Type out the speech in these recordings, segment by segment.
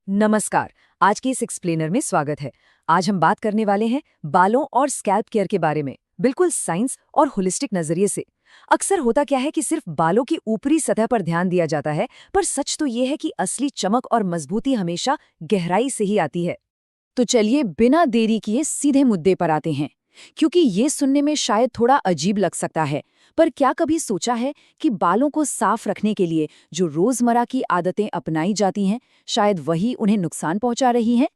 नमस्कार। आज के इस एक्सप्लेनर में स्वागत है। आज हम बात करने वाले हैं बालों और स्कैल्प केयर के बारे में, बिल्कुल साइंस और होलिस्टिक नजरिए से। अक्सर होता क्या है कि सिर्फ बालों की ऊपरी सतह पर ध्यान दिया जाता है, पर सच तो ये है कि असली चमक और मजबूती हमेशा गहराई से ही आती है। तो चलिए बिना देरी किए सीधे मुद्दे पर आते हैं, क्योंकि ये सुनने में शायद थोड़ा अजीब लग सकता है, पर क्या कभी सोचा है कि बालों को साफ रखने के लिए जो रोजमर्रा की आदतें अपनाई जाती हैं, शायद वही उन्हें नुकसान पहुंचा रही हैं?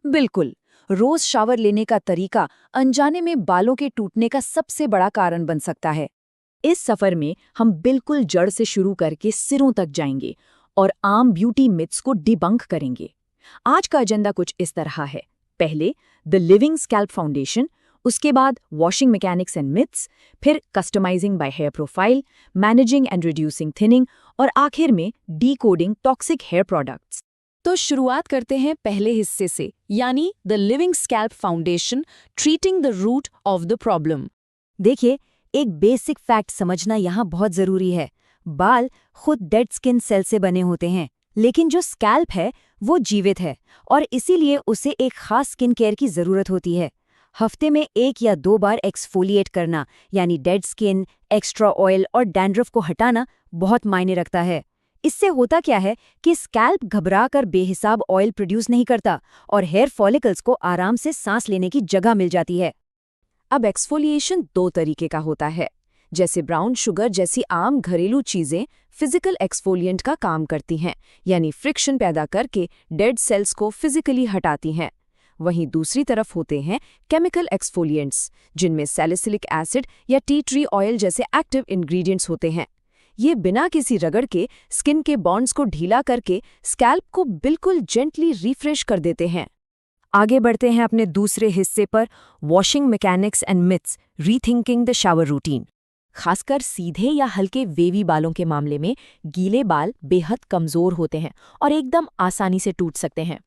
बिल्कुल। रोज शावर लेने का तरीका अनजाने में बालों के टूटने का सबसे बड़ा कारण बन सकता है। इस सफर में हम बिल्कुल जड़ से शुरू करके सिरों तक जाएंगे और आम ब्यूटी मिथ्स को डिबंक करेंगे। आज का एजेंडा कुछ इस तरह है। पहले द लिविंग स्कैल्प फाउंडेशन, उसके बाद वॉशिंग मैकेनिक्स एंड मिथ्स, फिर customising by hair profile, managing and reducing thinning और आखिर में डीकोडिंग टॉक्सिक हेयर प्रोडक्ट्स। तो शुरुआत करते हैं पहले हिस्से से, यानी the living scalp foundation, treating the root of the problem. देखिए, एक बेसिक फैक्ट समझना यहाँ बहुत जरूरी है। बाल खुद डेड स्किन सेल से बने होते हैं, लेकिन जो स्कैल्प है वो जीवित है और इसीलिए उसे एक खास स्किन केयर की जरूरत होती है। हफ्ते में 1 या 2 बार एक्सफोलिएट करना, यानी डेड स्किन, एक्स्ट्रा ऑयल और डैंड्रफ को हटाना बहुत मायने रखता है। इससे होता क्या है कि स्कैल्प घबरा कर बेहिसाब ऑयल प्रोड्यूस नहीं करता और हेयर फॉलिकल्स को आराम से सांस लेने की जगह मिल जाती है। अब एक्सफोलिएशन 2 तरीके का होता है। जैसे ब्राउन शुगर जैसी आम घरेलू चीजें फिजिकल एक्सफोलिएंट का काम करती हैं, यानी फ्रिक्शन पैदा करके डेड सेल्स को फिजिकली हटाती हैं। वहीं दूसरी तरफ होते हैं केमिकल एक्सफोलिएंट्स, जिनमें सैलिसिलिक एसिड या टी ट्री ऑयल जैसे एक्टिव इंग्रेडिएंट्स होते हैं। ये बिना किसी रगड़ के स्किन के बॉन्ड्स को ढीला करके स्कैल्प को बिल्कुल जेंटली रिफ्रेश कर देते हैं। आगे बढ़ते हैं अपने दूसरे हिस्से पर, washing mechanics and myths, rethinking the shower routine. खासकर सीधे या हल्के वेवी बालों के मामले में गीले बाल बेहद कमजोर होते हैं और एकदम आसानी से टूट सकते हैं।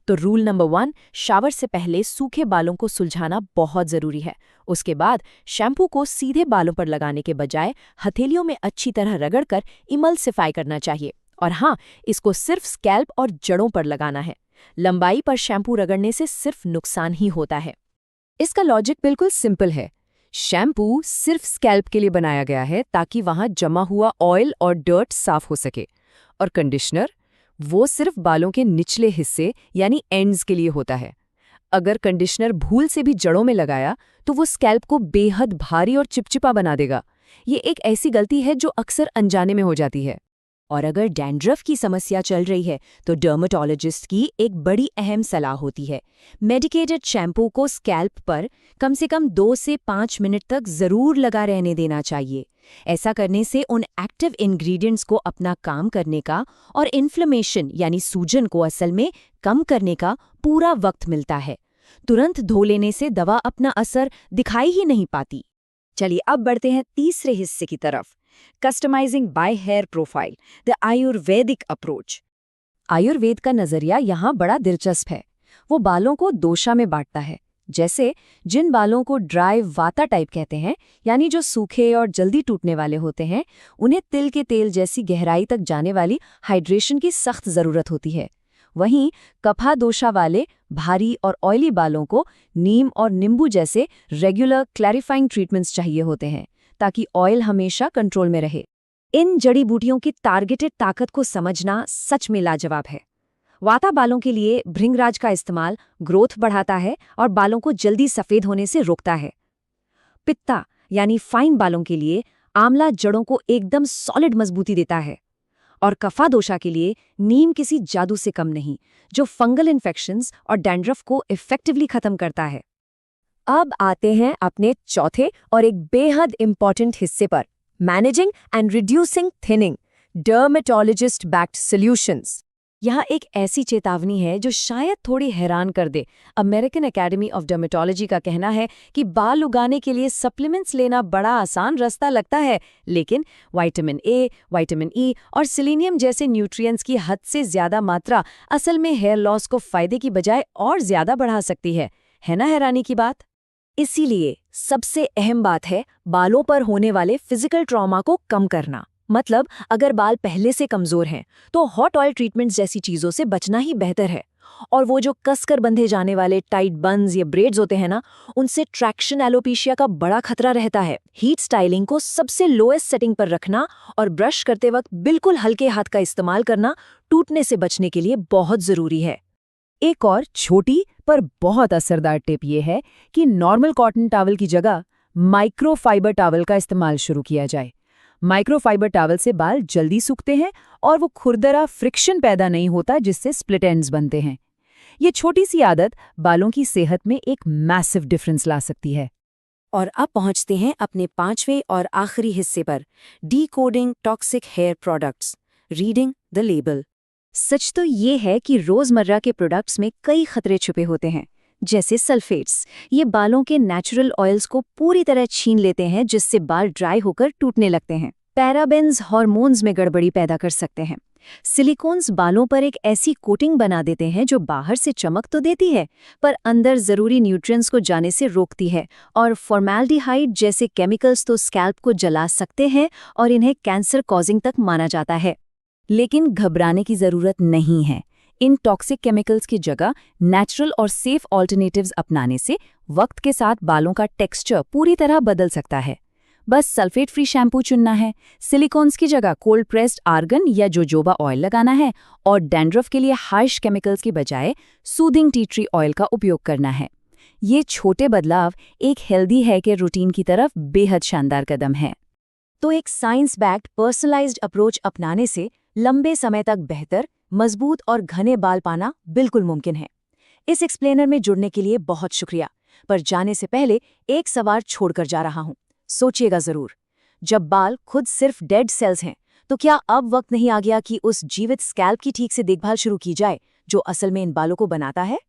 तो रूल नंबर 1, शावर से पहले सूखे बालों को सुलझाना बहुत जरूरी है। उसके बाद शैम्पू को सीधे बालों पर लगाने के बजाय हथेलियों में अच्छी तरह रगड़कर इमल्सिफाई करना चाहिए। और हाँ, इसको सिर्फ स्कैल्प और जड़ों पर लगाना है। लंबाई पर शैम्पू रगड़ने से सिर्फ नुकसान ही होता है। इसका लॉजिक बिल्कुल सिंपल है। शैम्पू सिर्फ स्कैल्प के लिए बनाया गया है ताकि वहां जमा हुआ ऑयल और डर्ट साफ हो सके, और कंडीशनर वो सिर्फ बालों के निचले हिस्से यानी एंड्स के लिए होता है। अगर कंडीशनर भूल से भी जड़ों में लगाया तो वो स्कैल्प को बेहद भारी और चिपचिपा बना देगा। ये एक ऐसी गलती है जो अक्सर अनजाने में हो जाती है। और अगर डैंड्रफ की समस्या चल रही है तो डर्मेटोलॉजिस्ट की एक बड़ी अहम सलाह होती है। मेडिकेटेड शैम्पू को स्कैल्प पर कम से कम 2 से 5 मिनट तक जरूर लगा रहने देना चाहिए। ऐसा करने से उन एक्टिव इंग्रेडिएंट्स को अपना काम करने का और इन्फ्लेमेशन यानी सूजन को असल में कम करने का पूरा वक्त मिलता है। तुरंत धो लेने से दवा अपना असर दिखाई ही नहीं पाती। चलिए अब बढ़ते हैं तीसरे हिस्से की तरफ, customising by hair profile, the Ayurvedic approach. आयुर्वेद का नजरिया यहाँ बड़ा दिलचस्प है। वो बालों को दोषा में बांटता है। जैसे जिन बालों को ड्राई वाता टाइप कहते हैं, यानी जो सूखे और जल्दी टूटने वाले होते हैं, उन्हें तिल के तेल जैसी गहराई तक जाने वाली हाइड्रेशन की सख्त जरूरत होती है। वहीं कफा दोषा वाले भारी और ऑयली बालों को नीम और नींबू जैसे रेगुलर क्लैरिफाइंग ट्रीटमेंट्स चाहिए होते हैं ताकि ऑयल हमेशा कंट्रोल में रहे। इन जड़ी बूटियों की टारगेटेड ताकत को समझना सच में लाजवाब है। वाता बालों के लिए भृंगराज का इस्तेमाल ग्रोथ बढ़ाता है और बालों को जल्दी सफेद होने से रोकता है। पित्ता यानी फाइन बालों के लिए आंवला जड़ों को एकदम सॉलिड मजबूती देता है। और कफा दोषा के लिए नीम किसी जादू से कम नहीं, जो फंगल इन्फेक्शंस और डैंड्रफ को इफेक्टिवली खत्म करता है। अब आते हैं अपने चौथे और एक बेहद इंपॉर्टेंट हिस्से पर, managing and reducing thinning, dermatologist backed solutions. यहाँ एक ऐसी चेतावनी है जो शायद थोड़ी हैरान कर दे। अमेरिकन एकेडमी ऑफ डर्मेटोलॉजी का कहना है कि बाल उगाने के लिए सप्लीमेंट्स लेना बड़ा आसान रास्ता लगता है, लेकिन विटामिन ए, विटामिन ई और सेलेनियम जैसे न्यूट्रिएंट्स की हद से ज्यादा मात्रा असल में हेयर लॉस को फायदे की बजाय और ज्यादा बढ़ा सकती है ना हैरानी की बात? इसीलिए सबसे अहम बात है बालों पर होने वाले फिजिकल ट्रॉमा को कम करना। मतलब अगर बाल पहले से कमजोर हैं तो हॉट ऑयल ट्रीटमेंट्स जैसी चीजों से बचना ही बेहतर है। और वो जो कसकर बंधे जाने वाले टाइट बन्स या ब्रेड्स होते हैं ना, उनसे ट्रैक्शन एलोपेशिया का बड़ा खतरा रहता है। हीट स्टाइलिंग को सबसे लोएस्ट सेटिंग पर रखना और ब्रश करते वक्त बिल्कुल हल्के हाथ का इस्तेमाल करना टूटने से बचने के लिए बहुत जरूरी है। एक और छोटी पर बहुत असरदार टिप ये है कि नॉर्मल कॉटन टॉवल की जगह माइक्रोफाइबर टॉवल का इस्तेमाल शुरू किया जाए। माइक्रोफाइबर टॉवल से बाल जल्दी सूखते हैं और वो खुरदरा फ्रिक्शन पैदा नहीं होता जिससे स्प्लिट एंड्स बनते हैं। ये छोटी सी आदत बालों की सेहत में एक मैसिव डिफरेंस ला सकती है। और अब पहुंचते हैं अपने 5वें और आखिरी हिस्से पर, decoding toxic hair products, reading the label. सच तो ये है कि रोजमर्रा के प्रोडक्ट्स में कई खतरे छुपे होते हैं, जैसे सल्फेट्स। ये बालों के नेचुरल ऑयल्स को पूरी तरह छीन लेते हैं, जिससे बाल ड्राई होकर टूटने लगते हैं। पैराबेन्स हार्मोन्स में गड़बड़ी पैदा कर सकते हैं। सिलिकॉन्स बालों पर एक ऐसी कोटिंग बना देते हैं जो बाहर से चमक तो देती है, पर अंदर जरूरी न्यूट्रिएंट्स को जाने से रोकती है। और फॉर्मेल्डिहाइड जैसे केमिकल्स तो स्कैल्प को जला सकते हैं और इन्हें कैंसर कॉजिंग तक माना जाता है। लेकिन घबराने की जरूरत नहीं है। इन टॉक्सिक केमिकल्स की जगह नेचुरल और सेफ ऑल्टरनेटिव्स अपनाने से वक्त के साथ बालों का टेक्सचर पूरी तरह बदल सकता है। बस सल्फेट फ्री शैम्पू चुनना है, सिलिकॉन्स की जगह कोल्ड प्रेस्ड आर्गन या जोजोबा ऑयल लगाना है और डैंड्रफ के लिए हार्श केमिकल्स की बजाय सूदिंग टी ट्री ऑयल का उपयोग करना है। ये छोटे बदलाव एक हेल्दी हेयर केयर रूटीन की तरफ बेहद शानदार कदम है। तो एक साइंस बैक्ड पर्सनलाइज्ड अप्रोच अपनाने से लंबे समय तक बेहतर, मजबूत और घने बाल पाना बिल्कुल मुमकिन है। इस एक्सप्लेनर में जुड़ने के लिए बहुत शुक्रिया। पर जाने से पहले एक सवाल छोड़कर जा रहा हूं, सोचिएगा जरूर। जब बाल खुद सिर्फ डेड सेल्स हैं, तो क्या अब वक्त नहीं आ गया कि उस जीवित स्कैल्प की ठीक से देखभाल शुरू की जाए जो असल में इन बालों को बनाता है?